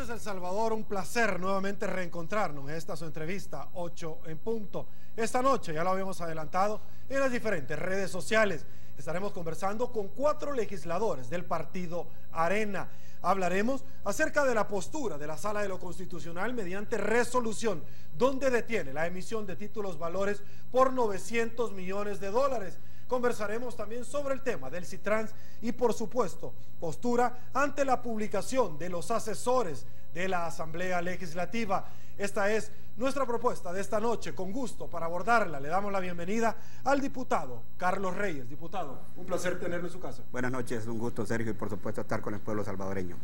noches, El Salvador. Un placer nuevamente reencontrarnos en esta su entrevista 8 en punto. Esta noche, ya lo habíamos adelantado, en las diferentes redes sociales estaremos conversando con 4 legisladores del partido Arena. Hablaremos acerca de la postura de la Sala de lo Constitucional mediante resolución, donde detiene la emisión de títulos valores por $900 millones. Conversaremos también sobre el tema del CITRANS y, por supuesto, postura ante la publicación de los asesores de la Asamblea Legislativa. Esta es nuestra propuesta de esta noche. Con gusto, para abordarla, le damos la bienvenida al diputado Carlos Reyes. Diputado, un placer tenerlo en su casa. Buenas noches, un gusto, Sergio, y por supuesto estar con el pueblo salvadoreño.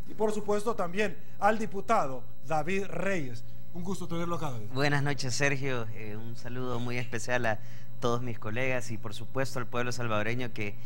Y por supuesto también al diputado David Reyes. Un gusto tenerlo acá, David. Buenas noches, Sergio. Un saludo muy especial a todos mis colegas y por supuesto al pueblo salvadoreño que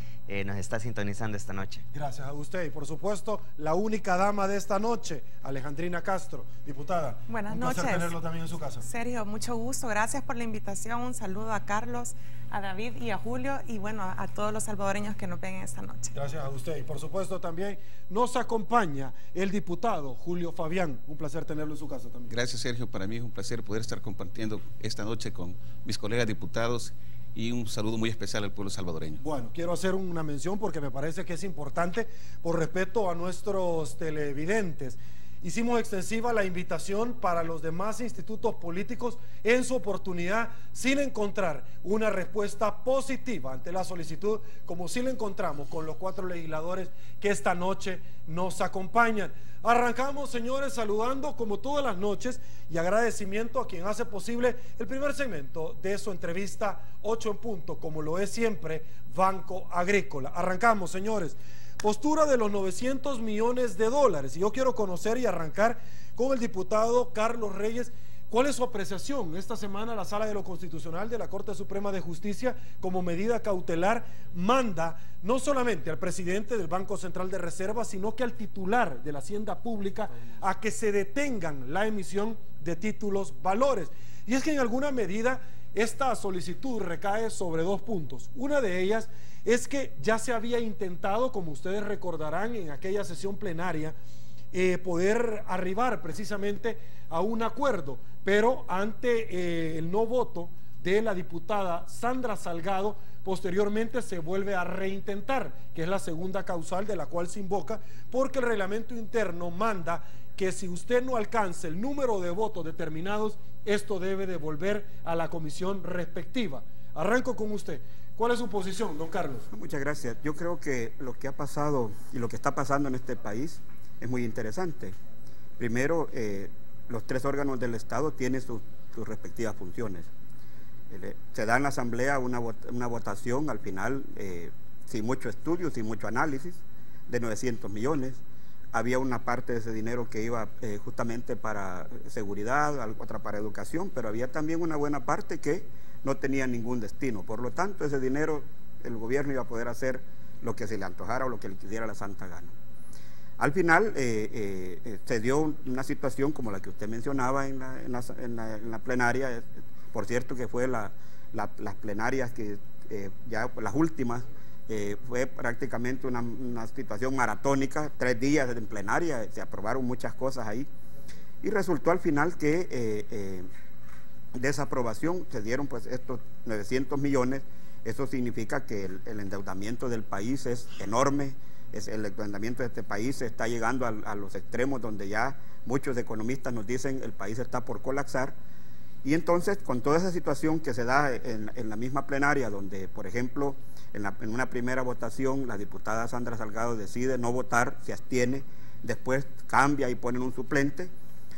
nos está sintonizando esta noche. Gracias a usted y por supuesto la única dama de esta noche, Alejandrina Castro. Diputada, buenas noches. Un placer tenerlo también en su casa. Sergio, mucho gusto, gracias por la invitación, un saludo a Carlos, a David y a Julio y bueno, a todos los salvadoreños que nos ven esta noche. Gracias a usted y por supuesto también nos acompaña el diputado Julio Fabián. Un placer tenerlo en su casa también. Gracias, Sergio, para mí es un placer poder estar compartiendo esta noche con mis colegas diputados y un saludo muy especial al pueblo salvadoreño. Bueno, quiero hacer una mención porque me parece que es importante por respeto a nuestros televidentes. Hicimos extensiva la invitación para los demás institutos políticos en su oportunidad, sin encontrar una respuesta positiva ante la solicitud, como sí la encontramos con los 4 legisladores que esta noche nos acompañan. Arrancamos, señores, saludando como todas las noches y agradecimiento a quien hace posible el primer segmento de su entrevista 8 en punto, como lo es siempre Banco Agrícola. Arrancamos, señores. Postura de los $900 millones. Y yo quiero conocer y arrancar con el diputado Carlos Reyes. ¿Cuál es su apreciación? Esta semana la Sala de lo Constitucional de la Corte Suprema de Justicia, como medida cautelar, manda no solamente al presidente del Banco Central de Reserva, sino que al titular de la Hacienda Pública a que se detengan la emisión de títulos valores. Y es que en alguna medida esta solicitud recae sobre 2 puntos. Una de ellas es que ya se había intentado, como ustedes recordarán, en aquella sesión plenaria, poder arribar precisamente a un acuerdo, pero ante el no voto de la diputada Sandra Salgado, posteriormente se vuelve a reintentar, que es la segunda causal de la cual se invoca, porque el reglamento interno manda que si usted no alcanza el número de votos determinados, esto debe de volver a la comisión respectiva. Arranco con usted. ¿Cuál es su posición, don Carlos? Muchas gracias. Yo creo que lo que ha pasado y lo que está pasando en este país es muy interesante. Primero, los 3 órganos del Estado tienen sus respectivas funciones. Se da en la Asamblea una votación al final, sin mucho estudio, sin mucho análisis, de 900 millones. Había una parte de ese dinero que iba justamente para seguridad, otra para educación, pero había también una buena parte que no tenía ningún destino. Por lo tanto, ese dinero el gobierno iba a poder hacer lo que se le antojara o lo que le diera la santa gana. Al final se dio una situación como la que usted mencionaba en la plenaria. Por cierto que fue las plenarias que ya las últimas, fue prácticamente una situación maratónica, 3 días en plenaria, se aprobaron muchas cosas ahí y resultó al final que de esa aprobación se dieron pues estos 900 millones. Eso significa que el endeudamiento del país es enorme. El endeudamiento de este país está llegando a los extremos donde ya muchos economistas nos dicen el país está por colapsar. Y entonces, con toda esa situación que se da en la misma plenaria, donde, por ejemplo, en una primera votación, la diputada Sandra Salgado decide no votar, se abstiene, después cambia y ponen un suplente.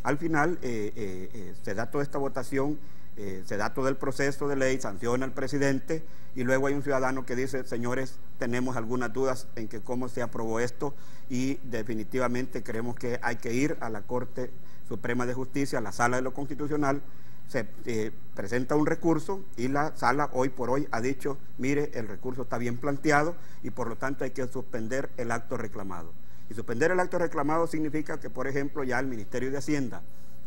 Al final, se da toda esta votación, se da todo el proceso de ley, sanciona al presidente, y luego hay un ciudadano que dice, señores, tenemos algunas dudas en que cómo se aprobó esto, y definitivamente creemos que hay que ir a la Corte Suprema de Justicia, a la Sala de lo Constitucional. Se presenta un recurso y la sala hoy por hoy ha dicho, mire, el recurso está bien planteado y por lo tanto hay que suspender el acto reclamado. Y suspender el acto reclamado significa que, por ejemplo, ya el Ministerio de Hacienda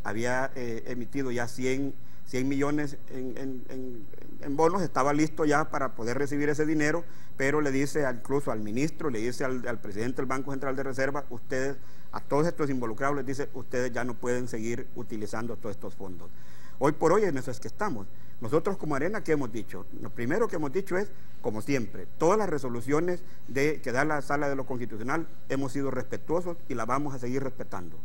había emitido ya 100 100 millones en bonos, estaba listo ya para poder recibir ese dinero, pero le dice incluso al ministro, le dice al presidente del Banco Central de Reserva, ustedes, a todos estos involucrados les dice, ustedes ya no pueden seguir utilizando todos estos fondos. Hoy por hoy en eso es que estamos. Nosotros como Arena, ¿qué hemos dicho? Lo primero que hemos dicho es, como siempre, todas las resoluciones que da la Sala de lo Constitucional hemos sido respetuosos y las vamos a seguir respetando.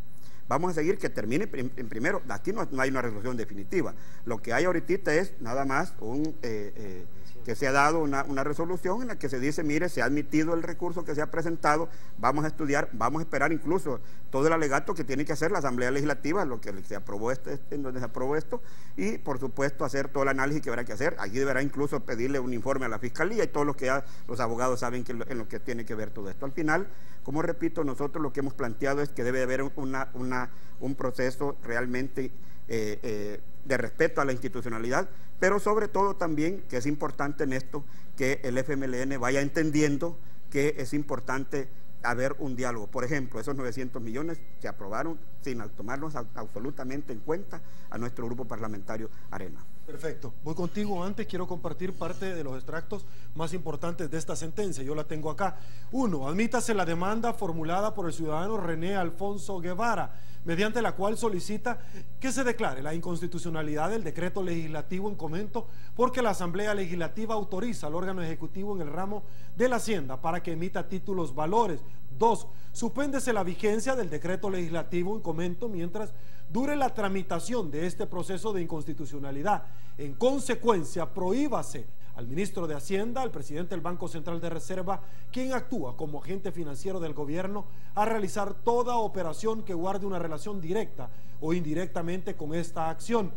Vamos a seguir que termine primero, aquí no hay una resolución definitiva. Lo que hay ahorita es nada más que se ha dado una resolución en la que se dice, mire, se ha admitido el recurso que se ha presentado, vamos a estudiar, vamos a esperar incluso todo el alegato que tiene que hacer la Asamblea Legislativa, lo que se aprobó en donde se aprobó esto, y por supuesto hacer todo el análisis que habrá que hacer. Aquí deberá incluso pedirle un informe a la Fiscalía y todo lo que ya los abogados saben en lo que tiene que ver todo esto. Al final, como repito, nosotros lo que hemos planteado es que debe haber un proceso realmente de respeto a la institucionalidad, pero sobre todo también, que es importante en esto, que el FMLN vaya entendiendo que es importante haber un diálogo. Por ejemplo, esos 900 millones se aprobaron sin tomarnos absolutamente en cuenta a nuestro grupo parlamentario Arena. Perfecto. Voy contigo. Antes quiero compartir parte de los extractos más importantes de esta sentencia. Yo la tengo acá. 1. Admítase la demanda formulada por el ciudadano René Alfonso Guevara, mediante la cual solicita que se declare la inconstitucionalidad del decreto legislativo en comento, porque la Asamblea Legislativa autoriza al órgano ejecutivo en el ramo de la Hacienda para que emita títulos valores. 2. Suspéndese la vigencia del decreto legislativo en comento mientras dure la tramitación de este proceso de inconstitucionalidad. En consecuencia, prohíbase al ministro de Hacienda, al presidente del Banco Central de Reserva, quien actúa como agente financiero del gobierno, a realizar toda operación que guarde una relación directa o indirectamente con esta acción.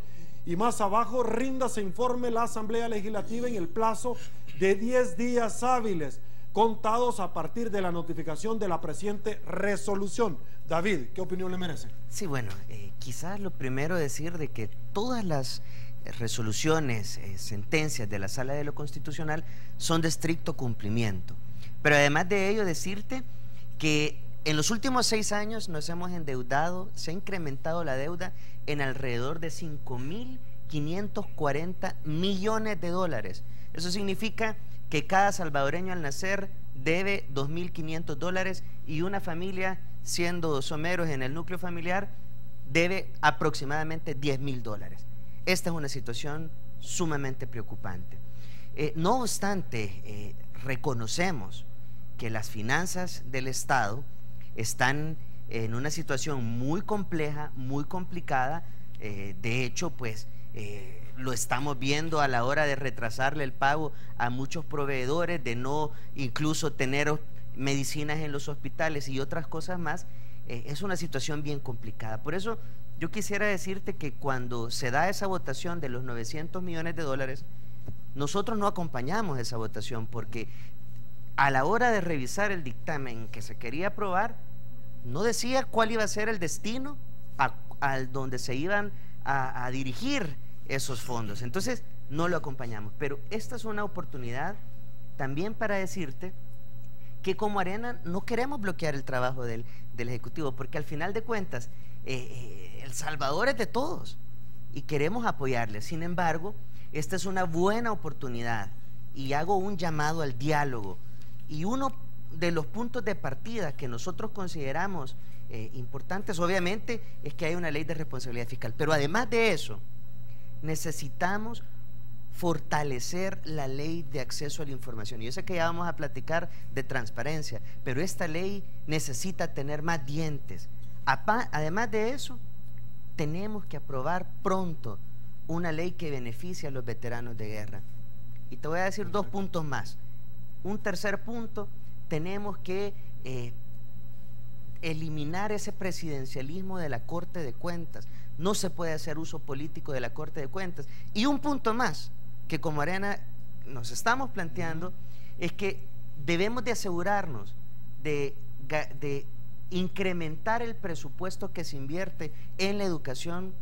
Y más abajo, ríndase informe la Asamblea Legislativa en el plazo de 10 días hábiles, contados a partir de la notificación de la presente resolución. David, ¿qué opinión le merece? Sí, bueno, quizás lo primero decir de que todas las resoluciones, sentencias de la Sala de lo Constitucional son de estricto cumplimiento. Pero además de ello, decirte que en los últimos 6 años nos hemos endeudado, se ha incrementado la deuda en alrededor de 5.540 millones de dólares. Eso significa que cada salvadoreño al nacer debe $2.500 y una familia, siendo someros en el núcleo familiar, debe aproximadamente $10.000. Esta es una situación sumamente preocupante. No obstante, reconocemos que las finanzas del Estado están en una situación muy compleja, muy complicada. De hecho, pues lo estamos viendo a la hora de retrasarle el pago a muchos proveedores, de no incluso tener medicinas en los hospitales y otras cosas más. Es una situación bien complicada. Por eso yo quisiera decirte que cuando se da esa votación de los 900 millones de dólares, nosotros no acompañamos esa votación, porque a la hora de revisar el dictamen que se quería aprobar, no decía cuál iba a ser el destino a donde se iban a dirigir esos fondos. Entonces no lo acompañamos. Pero esta es una oportunidad también para decirte que como Arena no queremos bloquear el trabajo del Ejecutivo, porque al final de cuentas El Salvador es de todos y queremos apoyarles. Sin embargo, esta es una buena oportunidad y hago un llamado al diálogo. Y uno de los puntos de partida que nosotros consideramos importantes, obviamente, es que hay una ley de responsabilidad fiscal. Pero además de eso, necesitamos fortalecer la ley de acceso a la información. Y yo sé que ya vamos a platicar de transparencia, pero esta ley necesita tener más dientes. Además de eso, tenemos que aprobar pronto una ley que beneficie a los veteranos de guerra. Y te voy a decir 2 puntos más. Un tercer punto, tenemos que eliminar ese presidencialismo de la Corte de Cuentas. No se puede hacer uso político de la Corte de Cuentas. Y un punto más que como Arena nos estamos planteando es que debemos de asegurarnos de incrementar el presupuesto que se invierte en la educación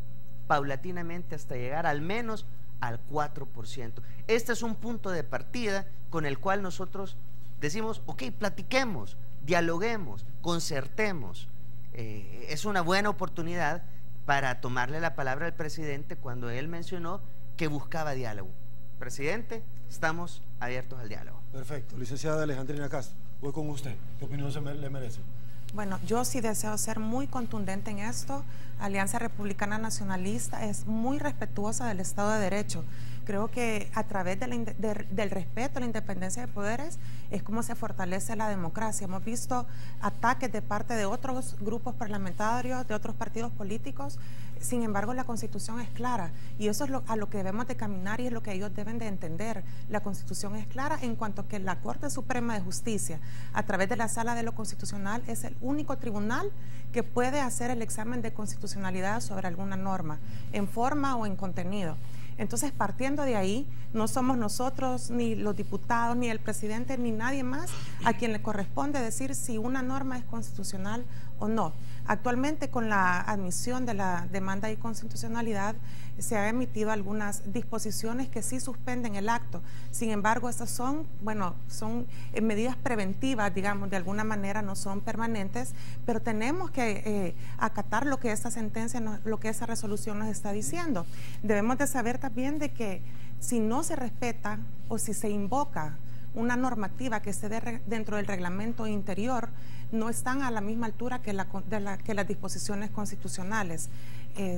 paulatinamente hasta llegar al menos al 4%. Este es un punto de partida con el cual nosotros decimos, ok, platiquemos, dialoguemos, concertemos. Es una buena oportunidad para tomarle la palabra al presidente cuando él mencionó que buscaba diálogo. Presidente, estamos abiertos al diálogo. Perfecto. Licenciada Alejandrina Castro, voy con usted. ¿Qué opinión le merece? Bueno, yo sí deseo ser muy contundente en esto. Alianza Republicana Nacionalista es muy respetuosa del Estado de Derecho. Creo que a través del respeto a la independencia de poderes es como se fortalece la democracia. Hemos visto ataques de parte de otros grupos parlamentarios, de otros partidos políticos. Sin embargo, la Constitución es clara y eso es a lo que debemos de caminar y es lo que ellos deben de entender. La Constitución es clara en cuanto que la Corte Suprema de Justicia, a través de la Sala de lo Constitucional, es el único tribunal que puede hacer el examen de constitucionalidad sobre alguna norma, en forma o en contenido. Entonces, partiendo de ahí, no somos nosotros, ni los diputados, ni el presidente, ni nadie más a quien le corresponde decir si una norma es constitucional o no. Actualmente, con la admisión de la demanda de inconstitucionalidad, se han emitido algunas disposiciones que sí suspenden el acto. Sin embargo, estas son medidas preventivas, digamos, de alguna manera no son permanentes, pero tenemos que acatar lo que esta sentencia, lo que esa resolución nos está diciendo. Debemos de saber también de que si no se respeta o si se invoca una normativa que esté dentro del reglamento interior, no están a la misma altura que las disposiciones constitucionales.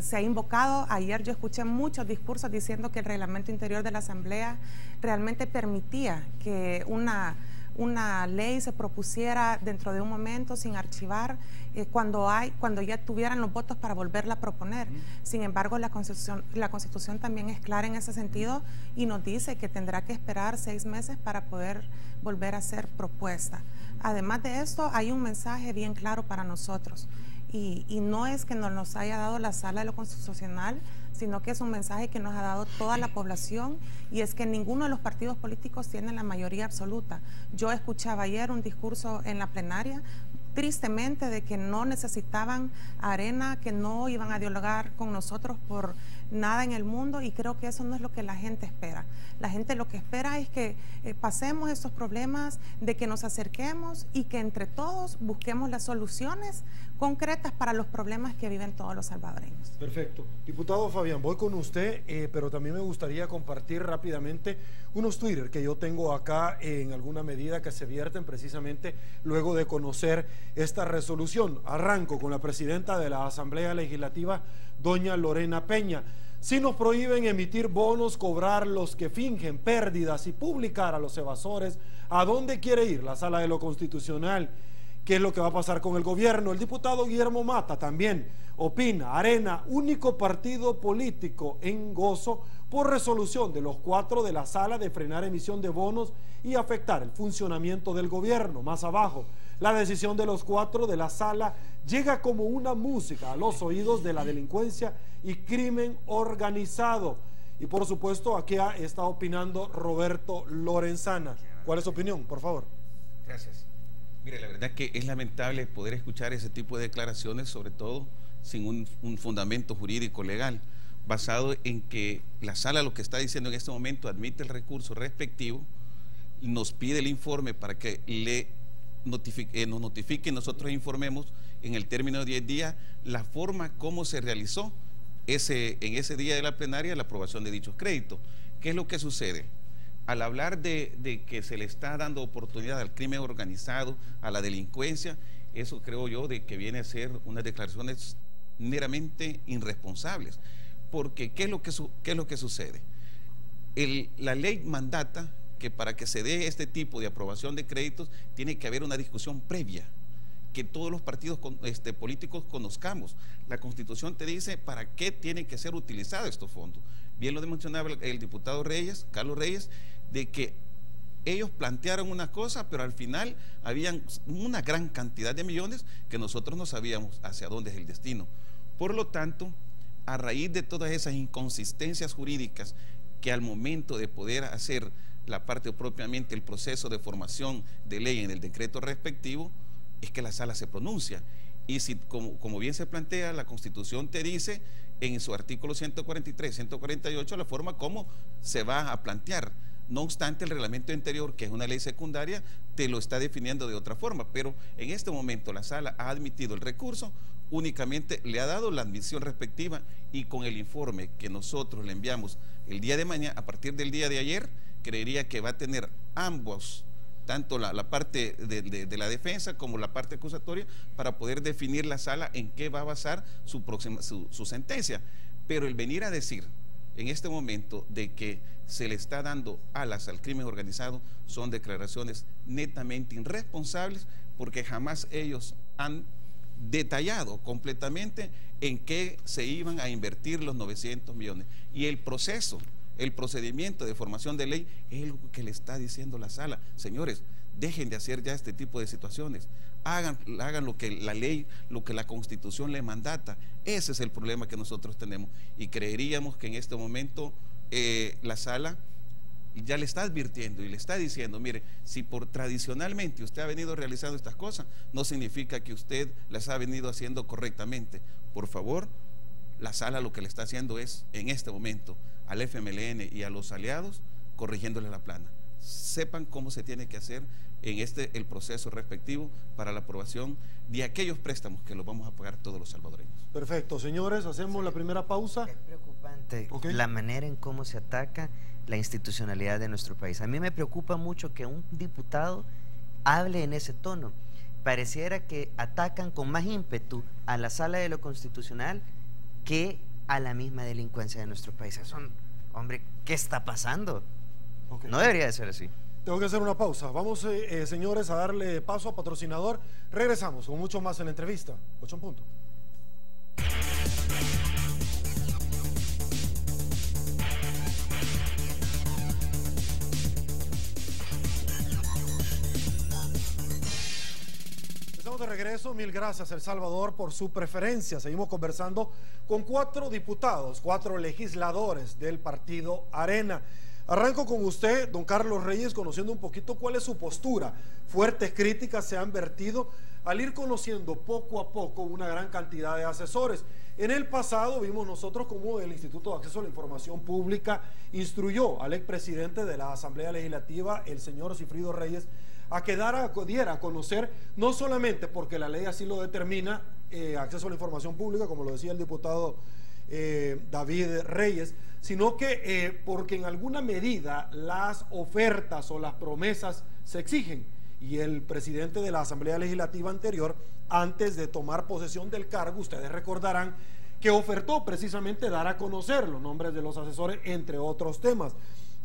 Se ha invocado, ayer yo escuché muchos discursos diciendo que el reglamento interior de la Asamblea realmente permitía que una ley se propusiera dentro de un momento sin archivar cuando ya tuvieran los votos para volverla a proponer. Sin embargo, la Constitución también es clara en ese sentido y nos dice que tendrá que esperar 6 meses para poder volver a ser propuesta. Además de esto, hay un mensaje bien claro para nosotros y no es que nos haya dado la Sala de lo Constitucional, sino que es un mensaje que nos ha dado toda la población y es que ninguno de los partidos políticos tiene la mayoría absoluta. Yo escuchaba ayer un discurso en la plenaria tristemente de que no necesitaban arena, que no iban a dialogar con nosotros por nada en el mundo y creo que eso no es lo que la gente espera. La gente lo que espera es que pasemos estos problemas, de que nos acerquemos y que entre todos busquemos las soluciones concretas para los problemas que viven todos los salvadoreños. Perfecto. Diputado Fabián, voy con usted, pero también me gustaría compartir rápidamente unos Twitter que yo tengo acá en alguna medida que se vierten precisamente luego de conocer esta resolución. Arranco con la presidenta de la Asamblea Legislativa, doña Lorena Peña. Si nos prohíben emitir bonos, cobrar los que fingen pérdidas y publicar a los evasores, ¿a dónde quiere ir la Sala de lo Constitucional? ¿Qué es lo que va a pasar con el gobierno? El diputado Guillermo Mata también opina: Arena, único partido político en gozo por resolución de los 4 de la Sala de frenar emisión de bonos y afectar el funcionamiento del gobierno. Más abajo, la decisión de los 4 de la Sala llega como una música a los oídos de la delincuencia y crimen organizado. Y por supuesto, aquí está opinando Roberto Lorenzana. ¿Cuál es su opinión, por favor? Gracias. Mire, la verdad que es lamentable poder escuchar ese tipo de declaraciones, sobre todo sin un fundamento jurídico legal, basado en que la Sala lo que está diciendo en este momento admite el recurso respectivo y nos pide el informe para que nos notifique y nosotros informemos en el término de 10 días la forma como se realizó en ese día de la plenaria la aprobación de dichos créditos. ¿Qué es lo que sucede? Al hablar de que se le está dando oportunidad al crimen organizado, a la delincuencia, eso creo yo de que viene a ser unas declaraciones meramente irresponsables. Porque ¿qué es lo que sucede? La ley mandata que para que se dé este tipo de aprobación de créditos tiene que haber una discusión previa, que todos los partidos políticos conozcamos. La Constitución te dice para qué tienen que ser utilizados estos fondos. Bien lo mencionaba el diputado Reyes, Carlos Reyes, de que ellos plantearon una cosa, pero al final habían una gran cantidad de millones que nosotros no sabíamos hacia dónde es el destino. Por lo tanto, a raíz de todas esas inconsistencias jurídicas que al momento de poder hacer la parte propiamente el proceso de formación de ley en el decreto respectivo, es que la Sala se pronuncia. Y si, como bien se plantea, la Constitución te dice en su artículo 143, 148, la forma como se va a plantear. No obstante, el reglamento interior, que es una ley secundaria, te lo está definiendo de otra forma, pero en este momento la sala ha admitido el recurso, únicamente le ha dado la admisión respectiva, y con el informe que nosotros le enviamos el día de mañana, a partir del día de ayer, creería que va a tener ambos, tanto la parte de la defensa como la parte acusatoria, para poder definir la sala en qué va a basar su sentencia. Pero el venir a decir en este momento de que se le está dando alas al crimen organizado son declaraciones netamente irresponsables, porque jamás ellos han detallado completamente en qué se iban a invertir los 900 millones. Y el procedimiento de formación de ley es lo que le está diciendo la sala. Señores, dejen de hacer ya este tipo de situaciones, hagan lo que la ley, lo que la Constitución le mandata. Ese es el problema que nosotros tenemos, y creeríamos que en este momento la sala ya le está advirtiendo y le está diciendo: mire, si tradicionalmente usted ha venido realizando estas cosas, no significa que usted las ha venido haciendo correctamente. Por favor, la sala lo que le está haciendo es, en este momento, al FMLN y a los aliados, corrigiéndole la plana. Sepan cómo se tiene que hacer en el proceso respectivo para la aprobación de aquellos préstamos que los vamos a pagar todos los salvadoreños. Perfecto, señores, hacemos la primera pausa. Es preocupante la manera en cómo se ataca la institucionalidad de nuestro país. A mí me preocupa mucho que un diputado hable en ese tono. Pareciera que atacan con más ímpetu a la Sala de lo Constitucional que a la misma delincuencia de nuestro país. Hombre, ¿qué está pasando? No debería de ser así. Tengo que hacer una pausa. Vamos, señores, a darle paso a patrocinador. Regresamos con mucho más en la entrevista. 8 en punto. Estamos de regreso. Mil gracias, El Salvador, por su preferencia. Seguimos conversando con 4 diputados, 4 legisladores del partido Arena. Arranco con usted, don Carlos Reyes, conociendo un poquito cuál es su postura. Fuertes críticas se han vertido al ir conociendo poco a poco una gran cantidad de asesores. En el pasado vimos nosotros cómo el Instituto de Acceso a la Información Pública instruyó al expresidente de la Asamblea Legislativa, el señor Sigfrido Reyes, a que diera a conocer, no solamente porque la ley así lo determina, acceso a la información pública, como lo decía el diputado David Reyes, sino que porque en alguna medida las ofertas o las promesas se exigen, y el presidente de la Asamblea Legislativa anterior, antes de tomar posesión del cargo, ustedes recordarán que ofertó precisamente dar a conocer los nombres de los asesores, entre otros temas.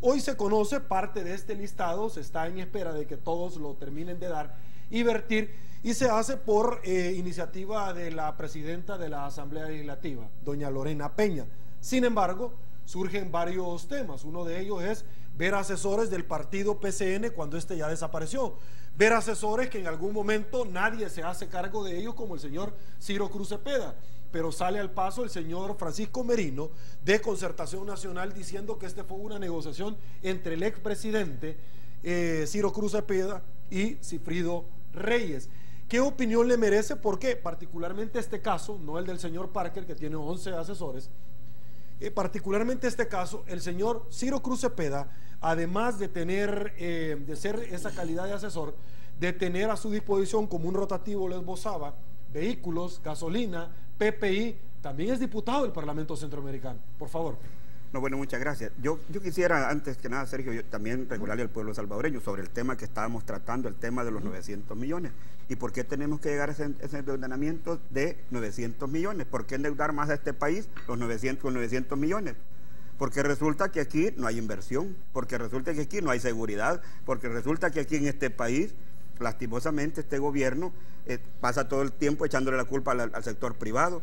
Hoy se conoce parte de este listado, se está en espera de que todos lo terminen de dar y vertir, y se hace por iniciativa de la presidenta de la Asamblea Legislativa, doña Lorena Peña. Sin embargo, surgen varios temas. Uno de ellos es ver asesores del partido PCN cuando este ya desapareció, ver asesores que en algún momento nadie se hace cargo de ellos, como el señor Ciro Cruz Cepeda, pero sale al paso el señor Francisco Merino de Concertación Nacional diciendo que fue una negociación entre el expresidente Ciro Cruz Cepeda y Sigfrido Reyes. ¿Qué opinión le merece? Porque particularmente este caso, no el del señor Parker, que tiene 11 asesores, particularmente este caso, el señor Ciro Cruz Cepeda, además de tener, de ser esa calidad de asesor, de tener a su disposición como un rotativo, les esbozaba, vehículos, gasolina, PPI, también es diputado del Parlamento Centroamericano. Por favor. No, bueno, muchas gracias. Yo quisiera, antes que nada, Sergio, también recordarle al pueblo salvadoreño sobre el tema que estábamos tratando, el tema de los 900 millones. ¿Y por qué tenemos que llegar a ese endeudamiento de 900 millones? ¿Por qué endeudar más a este país con 900 millones? Porque resulta que aquí no hay inversión, porque resulta que aquí no hay seguridad, porque resulta que aquí en este país, lastimosamente, este gobierno pasa todo el tiempo echándole la culpa al sector privado.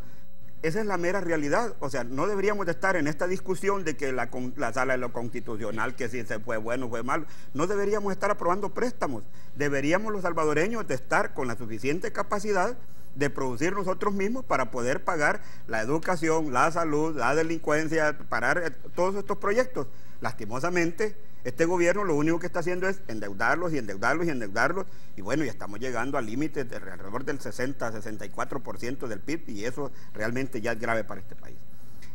Esa es la mera realidad. O sea, no deberíamos de estar en esta discusión de que la sala de lo constitucional, que si se fue bueno o fue malo. No deberíamos estar aprobando préstamos. Deberíamos los salvadoreños de estar con la suficiente capacidad de producir nosotros mismos para poder pagar la educación, la salud, la delincuencia, parar todos estos proyectos. Lastimosamente, este gobierno lo único que está haciendo es endeudarlos y endeudarlos y endeudarlos, y bueno, ya estamos llegando al límite de alrededor del 60-64% del PIB, y eso realmente ya es grave para este país.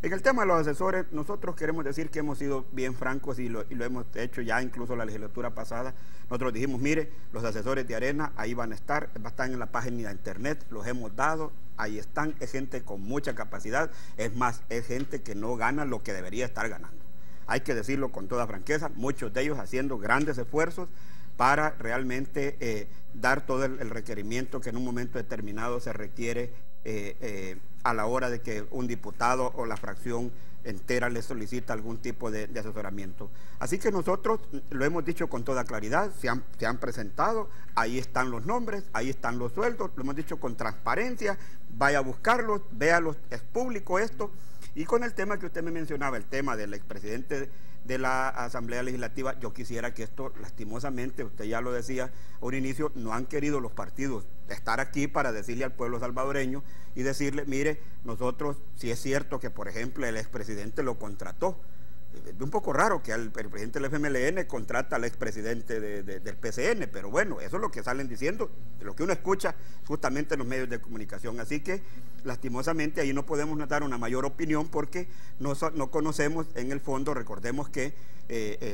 En el tema de los asesores, nosotros queremos decir que hemos sido bien francos y lo hemos hecho ya incluso la legislatura pasada. Nosotros dijimos, mire, los asesores de Arena ahí van a estar en la página de internet, los hemos dado, ahí están, es gente con mucha capacidad, es más, es gente que no gana lo que debería estar ganando. Hay que decirlo con toda franqueza, muchos de ellos haciendo grandes esfuerzos para realmente dar todo el requerimiento que en un momento determinado se requiere a la hora de que un diputado o la fracción entera le solicita algún tipo de asesoramiento. Así que nosotros lo hemos dicho con toda claridad, se han presentado, ahí están los nombres, ahí están los sueldos, lo hemos dicho con transparencia, vaya a buscarlos, véalos, es público esto. Y con el tema que usted me mencionaba, el tema del expresidente de la Asamblea Legislativa, yo quisiera que esto, lastimosamente, usted ya lo decía a un inicio, no han querido los partidos estar aquí para decirle al pueblo salvadoreño y decirle, mire, nosotros, si es cierto que, por ejemplo, el expresidente lo contrató, es un poco raro que el presidente del FMLN contrata al expresidente del PCN, pero bueno, eso es lo que salen diciendo, lo que uno escucha justamente en los medios de comunicación. Así que, lastimosamente, ahí no podemos dar una mayor opinión porque no conocemos en el fondo. Recordemos que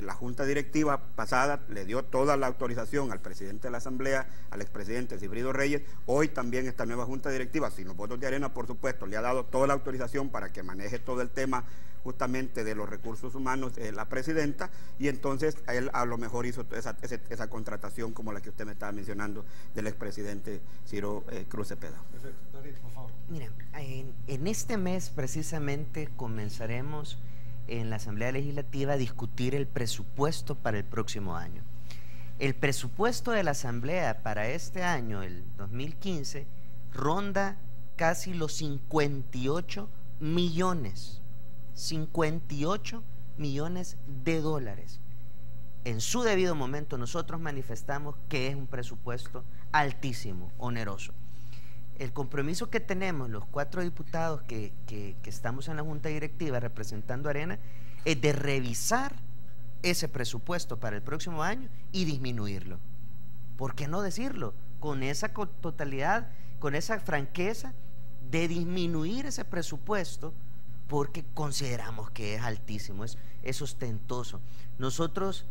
la Junta Directiva pasada le dio toda la autorización al presidente de la Asamblea, al expresidente Sigfrido Reyes. Hoy también esta nueva Junta Directiva, sin los votos de Arena, por supuesto, le ha dado toda la autorización para que maneje todo el tema justamente de los recursos humanos, la presidenta, y entonces él a lo mejor hizo esa contratación como la que usted me estaba mencionando del expresidente Ciro Cruz Cepeda. Perfecto, David, por favor. Mira, en este mes precisamente comenzaremos en la Asamblea Legislativa a discutir el presupuesto para el próximo año. El presupuesto de la Asamblea para este año, el 2015, ronda casi los 58 millones de dólares. En su debido momento nosotros manifestamos que es un presupuesto altísimo, oneroso. El compromiso que tenemos los 4 diputados que estamos en la Junta Directiva representando a Arena es de revisar ese presupuesto para el próximo año y disminuirlo. ¿Por qué no decirlo? Con esa totalidad, con esa franqueza de disminuir ese presupuesto porque consideramos que es altísimo, es ostentoso. Nosotros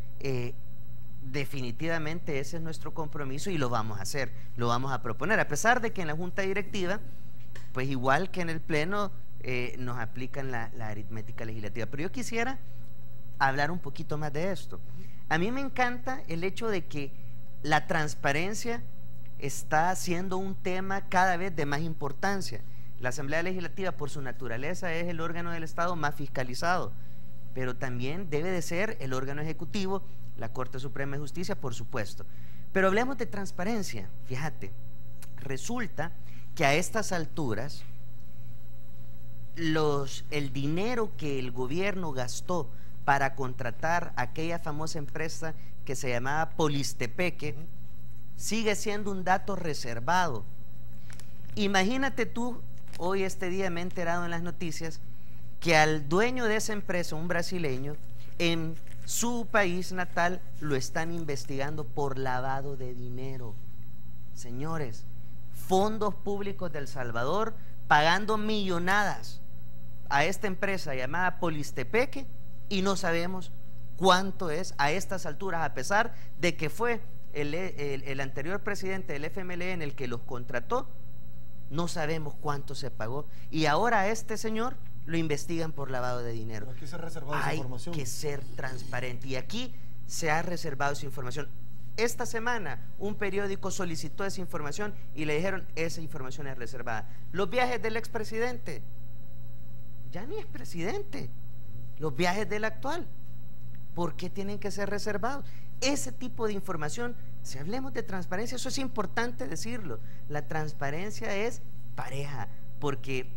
definitivamente ese es nuestro compromiso y lo vamos a hacer, lo vamos a proponer, a pesar de que en la Junta Directiva, pues igual que en el Pleno, nos aplican la aritmética legislativa. Pero yo quisiera hablar un poquito más de esto. A mí me encanta el hecho de que la transparencia está siendo un tema cada vez de más importancia. La Asamblea Legislativa, por su naturaleza, es el órgano del Estado más fiscalizado, pero también debe de ser el órgano ejecutivo, la Corte Suprema de Justicia, por supuesto. Pero hablemos de transparencia. Fíjate, resulta que a estas alturas el dinero que el gobierno gastó para contratar aquella famosa empresa que se llamaba Polistepeque sigue siendo un dato reservado. Imagínate tú, hoy este día me he enterado en las noticias que al dueño de esa empresa, un brasileño, en su país natal lo están investigando por lavado de dinero. Señores, fondos públicos de El Salvador pagando millonadas a esta empresa llamada Polistepeque y no sabemos cuánto es a estas alturas, a pesar de que fue el anterior presidente del FMLN el que los contrató. No sabemos cuánto se pagó y ahora a este señor lo investigan por lavado de dinero. Pero aquí se ha reservado esa información. Hay que ser transparente y aquí se ha reservado esa información. Esta semana un periódico solicitó esa información y le dijeron esa información es reservada. Los viajes del expresidente, ya ni es presidente, los viajes del actual, ¿por qué tienen que ser reservados? Ese tipo de información, si hablemos de transparencia, eso es importante decirlo, la transparencia es pareja, porque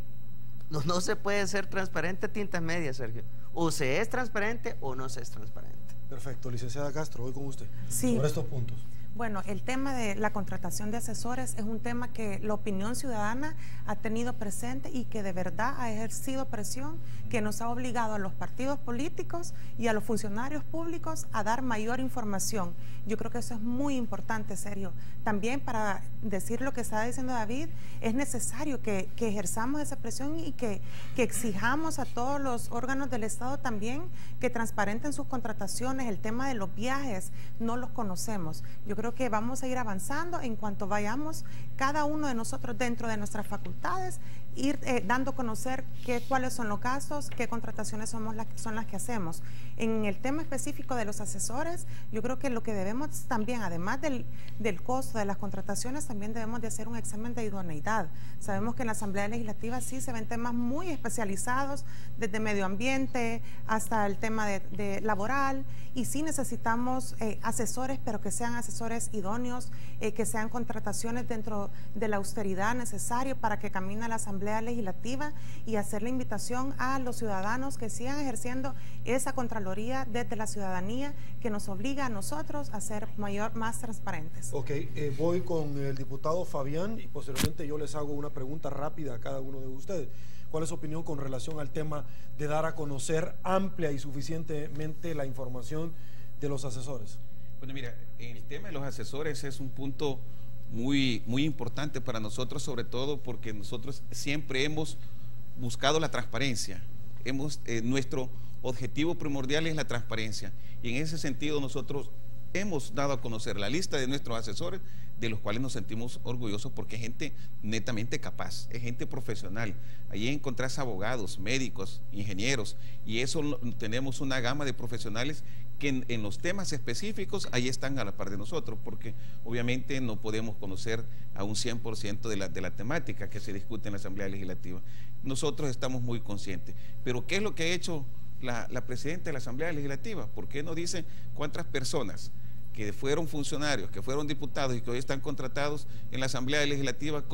no se puede ser transparente a tintas medias, Sergio, o se es transparente o no se es transparente. Perfecto, licenciada Castro, voy con usted sí. sobre estos puntos. Bueno, el tema de la contratación de asesores es un tema que la opinión ciudadana ha tenido presente y que de verdad ha ejercido presión, que nos ha obligado a los partidos políticos y a los funcionarios públicos a dar mayor información. Yo creo que eso es muy importante, Sergio. También, para decir lo que está diciendo David, es necesario que ejerzamos esa presión y que exijamos a todos los órganos del Estado también que transparenten sus contrataciones. El tema de los viajes no los conocemos. Yo creo que vamos a ir avanzando en cuanto vayamos cada uno de nosotros dentro de nuestras facultades, ir dando a conocer cuáles son los gastos, qué contrataciones son las que hacemos. En el tema específico de los asesores, yo creo que lo que debemos también, además del costo de las contrataciones, también debemos de hacer un examen de idoneidad. Sabemos que en la Asamblea Legislativa sí se ven temas muy especializados, desde medio ambiente hasta el tema de laboral, y sí necesitamos asesores, pero que sean asesores idóneos, que sean contrataciones dentro de la austeridad necesaria para que camine la Asamblea Legislativa, y hacer la invitación a los ciudadanos que sigan ejerciendo esa Contraloría desde la ciudadanía, que nos obliga a nosotros a ser más transparentes. Ok, voy con el diputado Fabián y posteriormente yo les hago una pregunta rápida a cada uno de ustedes. ¿Cuál es su opinión con relación al tema de dar a conocer amplia y suficientemente la información de los asesores? Bueno, mira, el tema de los asesores es un punto muy importante para nosotros, sobre todo porque nosotros siempre hemos buscado la transparencia. Nuestro objetivo primordial es la transparencia, y en ese sentido nosotros hemos dado a conocer la lista de nuestros asesores, de los cuales nos sentimos orgullosos porque es gente netamente capaz, es gente profesional. Allí encontrás abogados, médicos, ingenieros, y eso tenemos una gama de profesionales que en los temas específicos ahí están a la par de nosotros, porque obviamente no podemos conocer a un 100% de la temática que se discute en la Asamblea Legislativa. Nosotros estamos muy conscientes, pero ¿qué es lo que ha hecho la presidenta de la Asamblea Legislativa? ¿Por qué no dice cuántas personas que fueron funcionarios, que fueron diputados y que hoy están contratados en la Asamblea Legislativa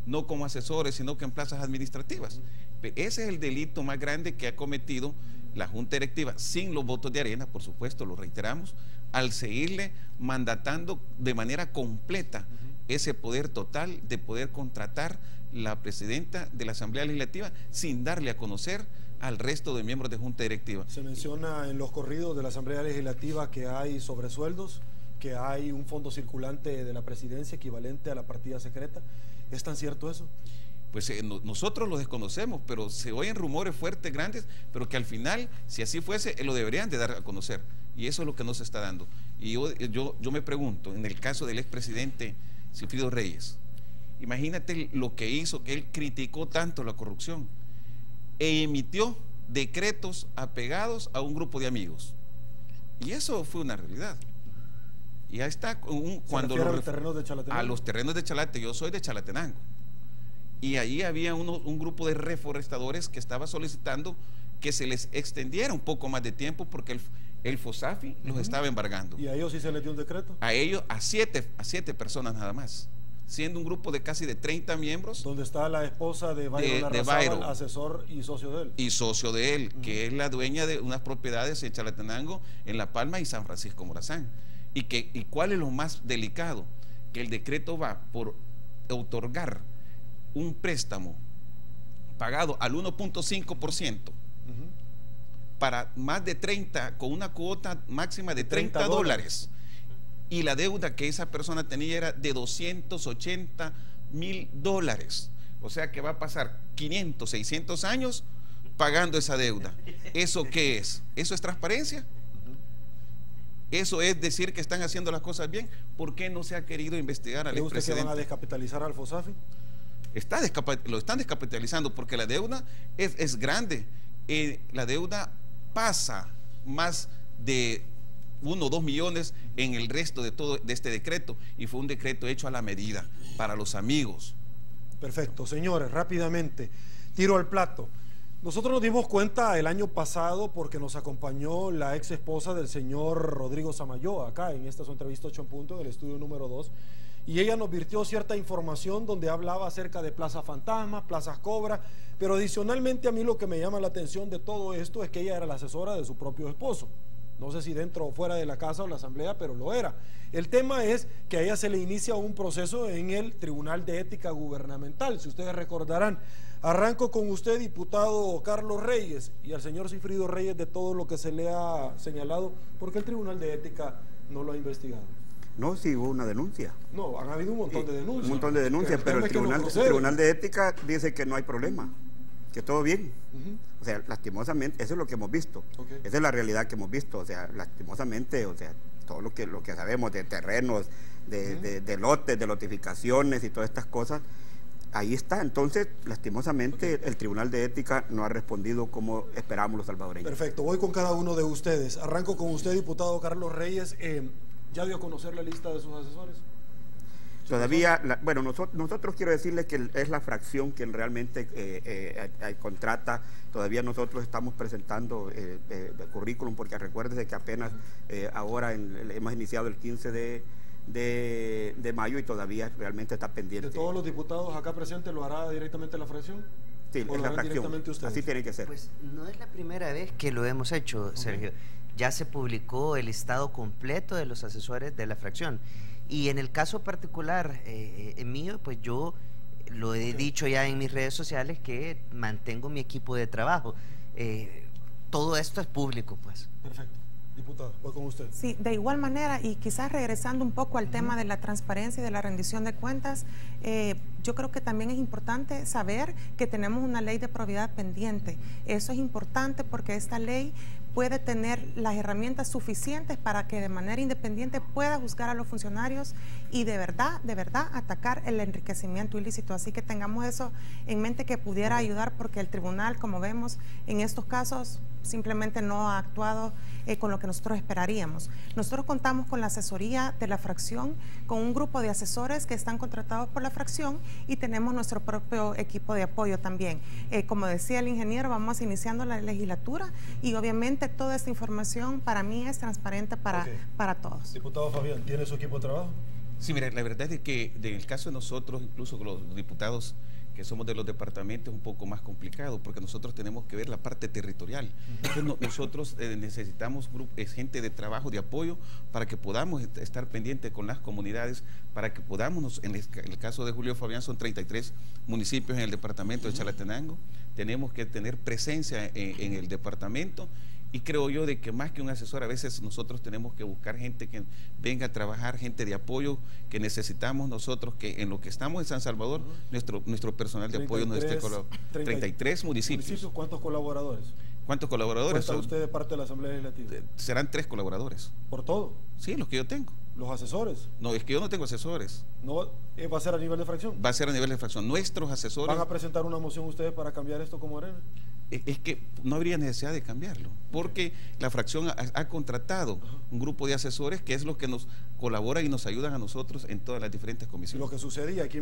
no como asesores, sino que en plazas administrativas? Ese es el delito más grande que ha cometido la Junta Directiva, sin los votos de Arena, por supuesto, lo reiteramos, al seguirle mandatando de manera completa ese poder total de poder contratar la presidenta de la Asamblea Legislativa sin darle a conocer al resto de miembros de Junta Directiva. Se menciona en los corridos de la Asamblea Legislativa que hay sobresueldos, que hay un fondo circulante de la presidencia equivalente a la partida secreta. ¿Es tan cierto eso? Pues nosotros lo desconocemos, pero se oyen rumores fuertes, grandes, pero que al final, si así fuese, lo deberían de dar a conocer, y eso es lo que no se está dando. Y yo me pregunto, en el caso del expresidente Sigfrido Reyes, imagínate lo que hizo, que él criticó tanto la corrupción e emitió decretos apegados a un grupo de amigos, y eso fue una realidad. Y ahí está, cuando a los terrenos de Chalatenango. A los terrenos de Chalate, yo soy de Chalatenango, y ahí había un grupo de reforestadores que estaba solicitando que se les extendiera un poco más de tiempo porque el FOSAFI los estaba embargando. ¿Y a ellos sí se les dio un decreto? A ellos, a siete personas nada más, siendo un grupo de casi de 30 miembros. Donde está la esposa de Byron Larrazábal, asesor y socio de él. Y socio de él, que es la dueña de unas propiedades en Chalatenango, en La Palma y San Francisco Morazán. ¿Y cuál es lo más delicado? Que el decreto va por otorgar un préstamo pagado al 1.5% para más de 30, con una cuota máxima de 30 dólares. Y la deuda que esa persona tenía era de $280,000. O sea que va a pasar 500, 600 años pagando esa deuda. ¿Eso qué es? ¿Eso es transparencia? ¿Eso es decir que están haciendo las cosas bien? ¿Por qué no se ha querido investigar al expresidente? ¿Cree usted que van a descapitalizar al FOSAFI? Lo están descapitalizando porque la deuda es grande. La deuda pasa más de 1 o 2 millones en el resto de este decreto, y fue un decreto hecho a la medida para los amigos. Perfecto, señores, rápidamente, tiro al plato. Nosotros nos dimos cuenta el año pasado porque nos acompañó la ex esposa del señor Rodrigo Samayoa acá en esta su entrevista 8 en punto en el estudio número 2, y ella nos virtió cierta información donde hablaba acerca de plazas fantasmas, plazas cobra, pero adicionalmente a mí lo que me llama la atención de todo esto es que ella era la asesora de su propio esposo. No sé si dentro o fuera de la casa o la asamblea, pero lo era. El tema es que a ella se le inicia un proceso en el Tribunal de Ética Gubernamental. Si ustedes recordarán, arranco con usted, diputado Carlos Reyes, y al señor Cifrido Reyes, de todo lo que se le ha señalado. ¿Por qué el Tribunal de Ética no lo ha investigado? No, sí hubo una denuncia. No, han habido un montón de denuncias. Un montón de denuncias, pero el Tribunal de Ética dice que no hay problema, que todo bien. O sea, lastimosamente, eso es lo que hemos visto. Esa es la realidad que hemos visto. O sea, lastimosamente, o sea, todo lo que sabemos de terrenos, de lotes, de lotificaciones y todas estas cosas, ahí está. Entonces, lastimosamente, el Tribunal de Ética no ha respondido como esperábamos los salvadoreños. Perfecto, voy con cada uno de ustedes. Arranco con usted, diputado Carlos Reyes. ¿Ya dio a conocer la lista de sus asesores? Todavía, bueno, nosotros quiero decirles que es la fracción quien realmente contrata. Todavía nosotros estamos presentando el currículum, porque recuérdese que apenas ahora hemos iniciado el 15 de mayo y todavía realmente está pendiente. ¿De todos los diputados acá presentes lo hará directamente la fracción? Sí, es la fracción. Así tiene que ser. Pues no es la primera vez que lo hemos hecho, Sergio. Ya se publicó el listado completo de los asesores de la fracción. Y en el caso particular mío, pues yo lo he dicho ya en mis redes sociales que mantengo mi equipo de trabajo. Todo esto es público, pues. Perfecto. Diputada, voy con usted. Sí, de igual manera, y quizás regresando un poco al tema de la transparencia y de la rendición de cuentas, yo creo que también es importante saber que tenemos una ley de probidad pendiente. Eso es importante porque esta ley puede tener las herramientas suficientes para que de manera independiente pueda juzgar a los funcionarios y de verdad atacar el enriquecimiento ilícito. Así que tengamos eso en mente, que pudiera ayudar, porque el tribunal, como vemos en estos casos, simplemente no ha actuado con lo que nosotros esperaríamos. Nosotros contamos con la asesoría de la fracción, con un grupo de asesores que están contratados por la fracción, y tenemos nuestro propio equipo de apoyo también. Como decía el ingeniero, vamos iniciando la legislatura y obviamente toda esta información para mí es transparente para todos. Diputado Fabián, ¿tiene su equipo de trabajo? Sí, mira, la verdad es que en el caso de nosotros, incluso con los diputados que somos de los departamentos, es un poco más complicado, porque nosotros tenemos que ver la parte territorial. Entonces, nosotros necesitamos gente de trabajo, de apoyo, para que podamos estar pendientes con las comunidades, para que podamos, en el caso de Julio Fabián, son 33 municipios en el departamento de Chalatenango, tenemos que tener presencia en el departamento. Y creo yo de que más que un asesor, a veces nosotros tenemos que buscar gente que venga a trabajar, gente de apoyo que necesitamos nosotros, que en lo que estamos en San Salvador, nuestro personal de apoyo nos esté colaborando. 33 municipios. ¿Cuántos colaboradores? ¿Cuántos colaboradores? ¿Cuánta usted de parte de la Asamblea Legislativa? Serán 3 colaboradores. ¿Por todo? Sí, los que yo tengo. ¿Los asesores? No, es que yo no tengo asesores. ¿No va a ser a nivel de fracción? Va a ser a nivel de fracción. Nuestros asesores... ¿Van a presentar una moción ustedes para cambiar esto como Arena? Es que no habría necesidad de cambiarlo, porque la fracción ha contratado un grupo de asesores que es lo que nos colabora y nos ayudan a nosotros en todas las diferentes comisiones. Lo que sucede, y aquí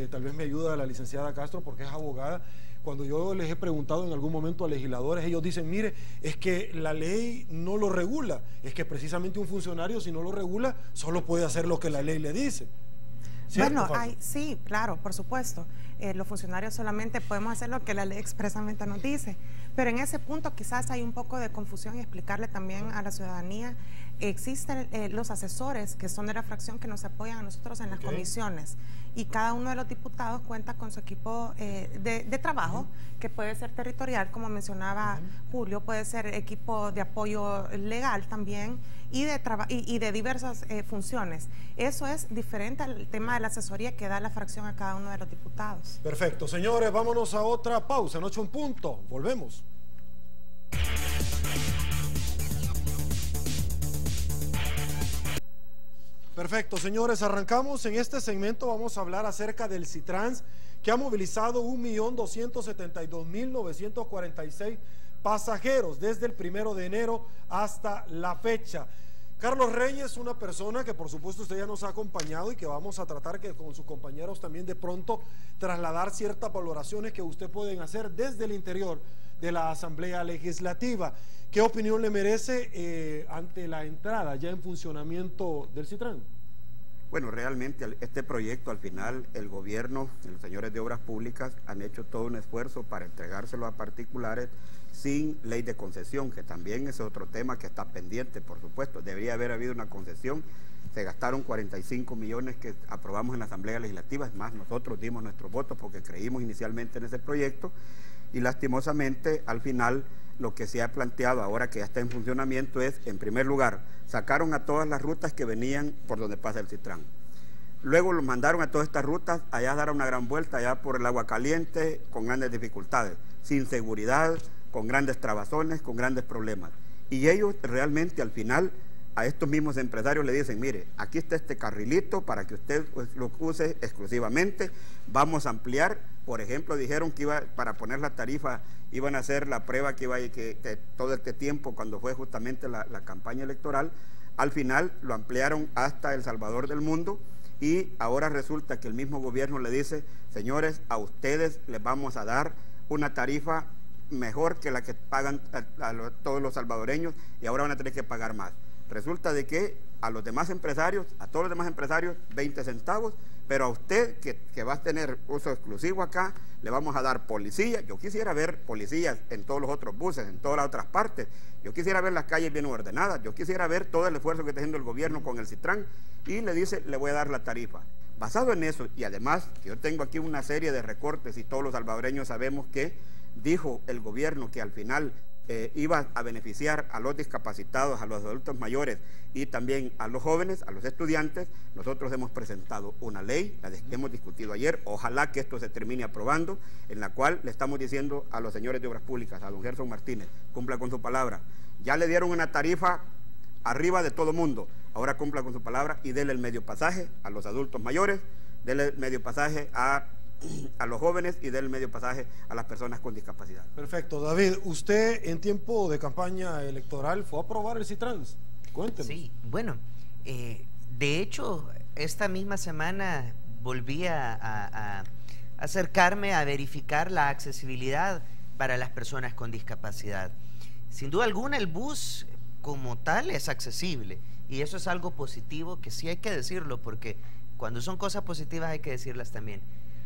tal vez me ayuda la licenciada Castro, porque es abogada, cuando yo les he preguntado en algún momento a legisladores, ellos dicen, mire, es que la ley no lo regula, es que precisamente un funcionario, si no lo regula, solo puede hacer lo que la ley le dice. Bueno, sí, claro, por supuesto. Los funcionarios solamente podemos hacer lo que la ley expresamente nos dice. Pero en ese punto quizás hay un poco de confusión, y explicarle también a la ciudadanía. Existen los asesores que son de la fracción que nos apoyan a nosotros en las comisiones, y cada uno de los diputados cuenta con su equipo de trabajo, que puede ser territorial, como mencionaba Julio, puede ser equipo de apoyo legal también, y de diversas funciones. Eso es diferente al tema de la asesoría que da la fracción a cada uno de los diputados. Perfecto, señores, vámonos a otra pausa, en 8 en punto, volvemos. Perfecto, señores, arrancamos. En este segmento vamos a hablar acerca del Citrans, que ha movilizado 1.272.946 pasajeros desde el 1 de enero hasta la fecha. Carlos Reyes, una persona que por supuesto usted ya nos ha acompañado y que vamos a tratar que con sus compañeros también de pronto trasladar ciertas valoraciones que usted pueden hacer desde el interior de la Asamblea Legislativa. ¿Qué opinión le merece ante la entrada ya en funcionamiento del Citrans? Bueno, realmente este proyecto al final el gobierno, los señores de Obras Públicas han hecho todo un esfuerzo para entregárselo a particulares sin ley de concesión, que también es otro tema que está pendiente, por supuesto. Debería haber habido una concesión. Se gastaron 45 millones que aprobamos en la Asamblea Legislativa. Es más, nosotros dimos nuestros votos porque creímos inicialmente en ese proyecto y lastimosamente al final lo que se ha planteado ahora que ya está en funcionamiento es, en primer lugar, sacaron a todas las rutas que venían por donde pasa el Citrán. Luego los mandaron a todas estas rutas allá a dar una gran vuelta, allá por el Agua Caliente, con grandes dificultades, sin seguridad, con grandes trabazones, con grandes problemas. Y ellos realmente al final a estos mismos empresarios le dicen, mire, aquí está este carrilito para que usted lo use exclusivamente, vamos a ampliar. Por ejemplo, dijeron que para poner la tarifa iban a hacer la prueba que todo este tiempo, cuando fue justamente la campaña electoral, al final lo ampliaron hasta El Salvador del Mundo y ahora resulta que el mismo gobierno le dice, señores, a ustedes les vamos a dar una tarifa mejor que la que pagan todos los salvadoreños y ahora van a tener que pagar más. Resulta de que a los demás empresarios, a todos los demás empresarios, 20 centavos, pero a usted que va a tener uso exclusivo acá, le vamos a dar policía. Yo quisiera ver policías en todos los otros buses, en todas las otras partes. Yo quisiera ver las calles bien ordenadas. Yo quisiera ver todo el esfuerzo que está haciendo el gobierno con el Citrán y le dice, le voy a dar la tarifa. Basado en eso, y además, yo tengo aquí una serie de recortes y todos los salvadoreños sabemos que dijo el gobierno que al final iba a beneficiar a los discapacitados, a los adultos mayores y también a los jóvenes, a los estudiantes. Nosotros hemos presentado una ley, la que hemos discutido ayer, ojalá que esto se termine aprobando, en la cual le estamos diciendo a los señores de Obras Públicas, a don Gerson Martínez, cumpla con su palabra. Ya le dieron una tarifa arriba de todo mundo, ahora cumpla con su palabra y dele el medio pasaje a los adultos mayores, dele el medio pasaje a los jóvenes y del medio pasaje a las personas con discapacidad. Perfecto. David, usted en tiempo de campaña electoral fue a aprobar el Citrans. Cuéntenos. Sí, bueno, de hecho, esta misma semana volví a acercarme a verificar la accesibilidad para las personas con discapacidad. Sin duda alguna, el bus como tal es accesible y eso es algo positivo que sí hay que decirlo, porque cuando son cosas positivas hay que decirlas también.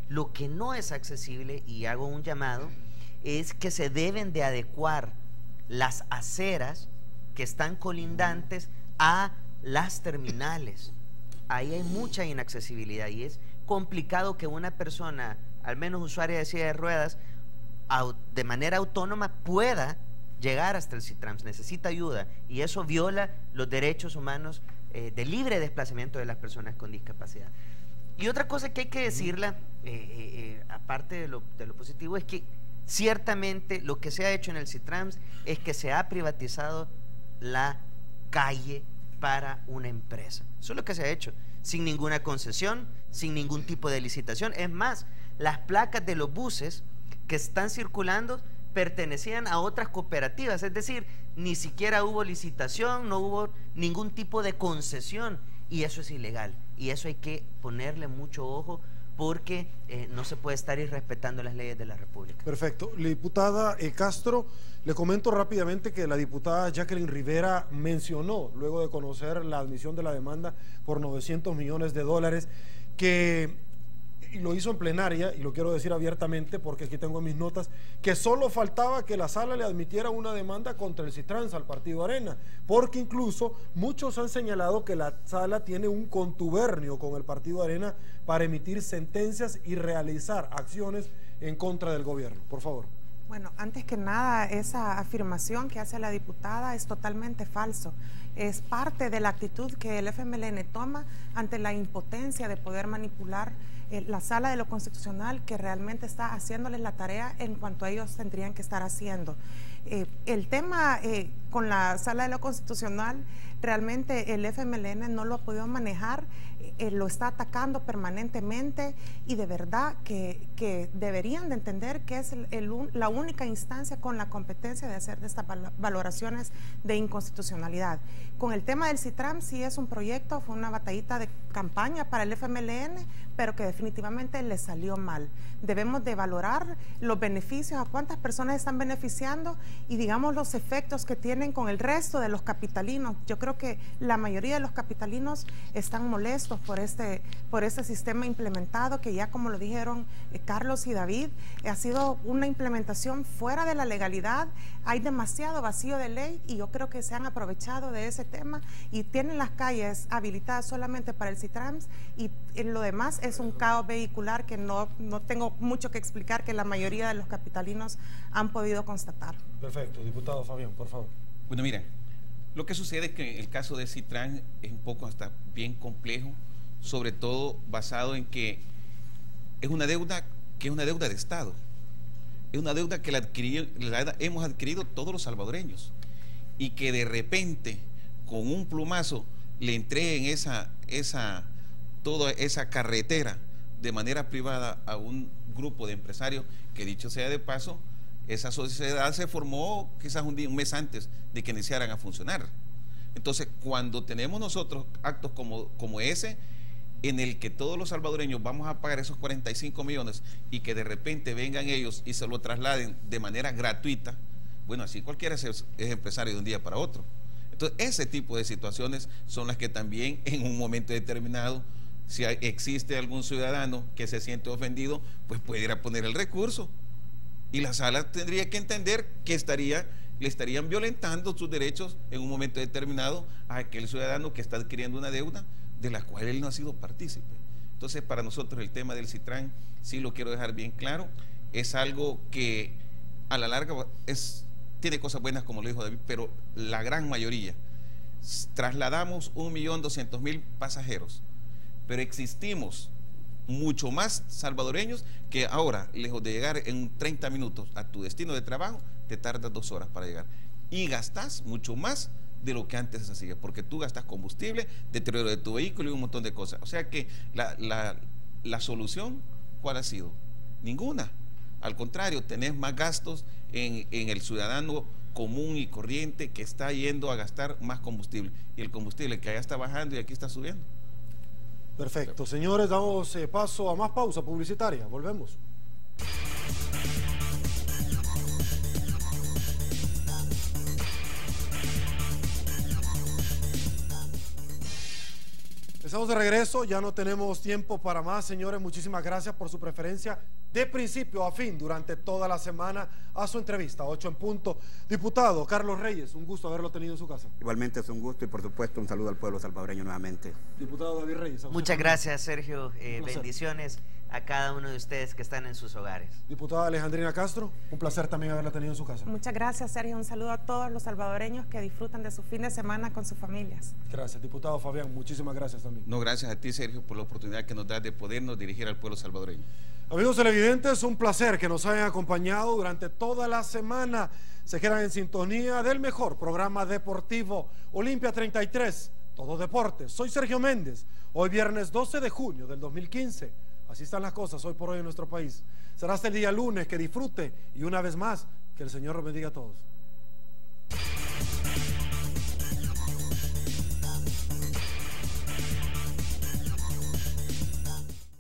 Lo que no es accesible, y hago un llamado, es que se deben de adecuar las aceras que están colindantes a las terminales. Ahí hay mucha inaccesibilidad y es complicado que una persona, al menos usuaria de silla de ruedas, de manera autónoma pueda llegar hasta el Citrans. Necesita ayuda y eso viola los derechos humanos de libre desplazamiento de las personas con discapacidad. Y otra cosa que hay que decirla, aparte de lo positivo, es que ciertamente lo que se ha hecho en el Citrans es que se ha privatizado la calle para una empresa. Eso es lo que se ha hecho, sin ninguna concesión, sin ningún tipo de licitación. Es más, las placas de los buses que están circulando pertenecían a otras cooperativas, es decir, ni siquiera hubo licitación, no hubo ningún tipo de concesión. Y eso es ilegal, y eso hay que ponerle mucho ojo porque no se puede estar irrespetando las leyes de la República. Perfecto. La diputada Castro, le comento rápidamente que la diputada Jacqueline Rivera mencionó, luego de conocer la admisión de la demanda por 900 millones de dólares, que y lo hizo en plenaria, y lo quiero decir abiertamente porque aquí tengo en mis notas, que solo faltaba que la sala le admitiera una demanda contra el Citrans al Partido Arena, porque incluso muchos han señalado que la sala tiene un contubernio con el Partido Arena para emitir sentencias y realizar acciones en contra del gobierno. Por favor. Bueno, antes que nada, esa afirmación que hace la diputada es totalmente falso. Es parte de la actitud que el FMLN toma ante la impotencia de poder manipular la Sala de lo Constitucional, que realmente está haciéndoles la tarea en cuanto a ellos tendrían que estar haciendo. El tema con la Sala de lo Constitucional, realmente el FMLN no lo ha podido manejar, lo está atacando permanentemente y de verdad que deberían de entender que es la única instancia con la competencia de hacer de estas valoraciones de inconstitucionalidad. Con el tema del CITRAM sí es un proyecto, fue una batallita de campaña para el FMLN, pero que definitivamente le salió mal. Debemos de valorar los beneficios, a cuántas personas están beneficiando y digamos los efectos que tienen con el resto de los capitalinos. Yo creo que la mayoría de los capitalinos están molestos por este sistema implementado que ya, como lo dijeron Carlos y David, ha sido una implementación fuera de la legalidad. Hay demasiado vacío de ley y yo creo que se han aprovechado de ese tema y tienen las calles habilitadas solamente para el CITRAMS y lo demás es un caos vehicular que no tengo mucho que explicar, que la mayoría de los capitalinos han podido constatar. Perfecto. Diputado Fabián, por favor. Bueno, mira, lo que sucede es que el caso de CITRAN es un poco hasta bien complejo, sobre todo basado en que es una deuda de Estado. Es una deuda que hemos adquirido todos los salvadoreños y que de repente con un plumazo le entreguen toda esa carretera de manera privada a un grupo de empresarios que, dicho sea de paso, esa sociedad se formó quizás un mes antes de que iniciaran a funcionar. Entonces, cuando tenemos nosotros actos como ese, en el que todos los salvadoreños vamos a pagar esos 45 millones y que de repente vengan ellos y se lo trasladen de manera gratuita, bueno, así cualquiera es empresario de un día para otro. Entonces, ese tipo de situaciones son las que también en un momento determinado, si existe algún ciudadano que se siente ofendido, pues puede ir a poner el recurso. Y la sala tendría que entender que le estarían violentando sus derechos en un momento determinado a aquel ciudadano que está adquiriendo una deuda de la cual él no ha sido partícipe. Entonces, para nosotros el tema del CITRAN, sí lo quiero dejar bien claro, es algo que a la larga tiene cosas buenas, como lo dijo David, pero la gran mayoría, trasladamos 1.200.000 pasajeros, pero existimos mucho más salvadoreños que ahora, lejos de llegar en 30 minutos a tu destino de trabajo, te tardas 2 horas para llegar y gastas mucho más de lo que antes se hacía, porque tú gastas combustible, deterioro de tu vehículo y un montón de cosas. O sea que la solución, ¿cuál ha sido? Ninguna. Al contrario, tenés más gastos en el ciudadano común y corriente que está yendo a gastar más combustible, y el combustible que allá está bajando y aquí está subiendo. Perfecto. Señores, damos paso a más pausa publicitaria. Volvemos. Estamos de regreso, ya no tenemos tiempo para más, señores. Muchísimas gracias por su preferencia de principio a fin durante toda la semana a su entrevista, 8 en punto. Diputado Carlos Reyes, un gusto haberlo tenido en su casa. Igualmente es un gusto y por supuesto un saludo al pueblo salvadoreño nuevamente. Diputado David Reyes. Muchas gracias, Sergio. Bendiciones a cada uno de ustedes que están en sus hogares. Diputada Alejandrina Castro, un placer también haberla tenido en su casa. Muchas gracias, Sergio. Un saludo a todos los salvadoreños que disfrutan de su fin de semana con sus familias. Gracias. Diputado Fabián, muchísimas gracias también. No, gracias a ti, Sergio, por la oportunidad que nos das de podernos dirigir al pueblo salvadoreño. Amigos televidentes, un placer que nos hayan acompañado durante toda la semana. Se quedan en sintonía del mejor programa deportivo, Olimpia 33, todo deportes. Soy Sergio Méndez, hoy viernes 12 de junio del 2015. Así están las cosas hoy por hoy en nuestro país. Será hasta el día lunes, que disfrute y una vez más, que el Señor los bendiga a todos.